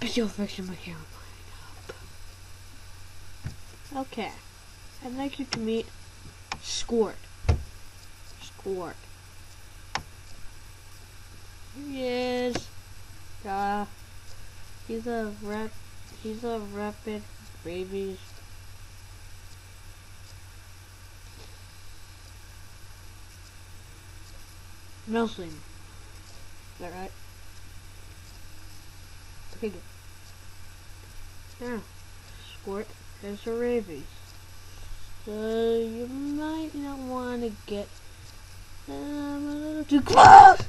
Still fixing my camera up. Okay. I'd like you to meet Squirt. Squirt. Here he is. He's a rapid rabies. Nursling. Is that right? Okay, good. Now, Squirt has a rabies. So you might not want to get a little too close.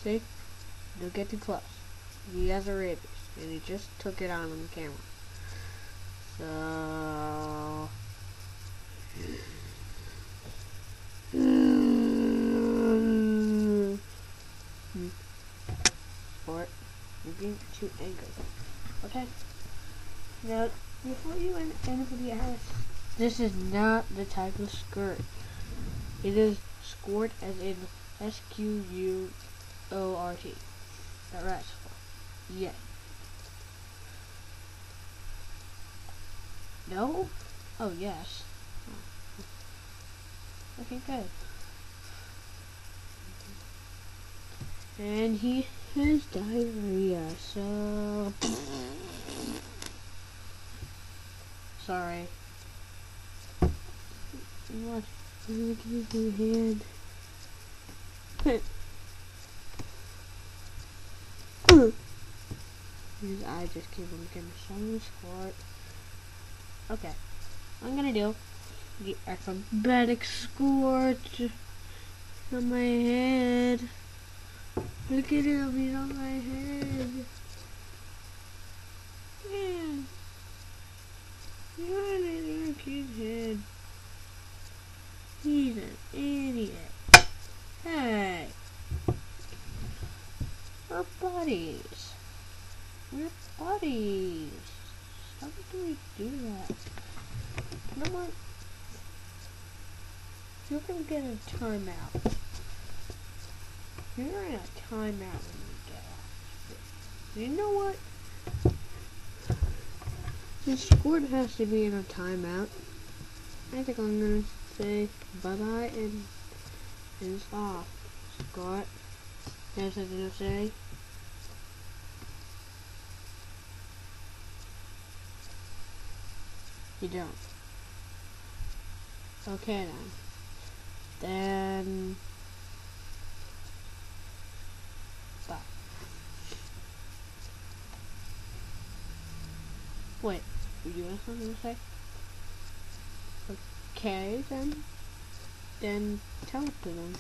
See? Don't get too close. He has a rabies, and he just took it on the camera. So Sport, you're being too angry. Okay? Now, before you anybody else, this is not the type of skirt. It is Squirt as in SQUORT. That right? Yeah. No? Oh, yes. Okay, good. And he has diarrhea, so... Sorry. What? I'm gonna give you a hand. His eye just came on the camera. So Squirt. Okay. I'm gonna do the acrobatic Squirt on my head. Look at him, he's on my head. Yeah. He's on that kid's head. He's an idiot. Hey. We're buddies. We're buddies. How do we do that? You know what? You're gonna get a timeout. You're in a timeout when you get off. You know what? The Squirt has to be in a timeout. I think I'm gonna say bye-bye and it's off. Squirt. There's something to say. You don't. Okay then. Bye. Wait, you have something to say? Okay then tell it to them.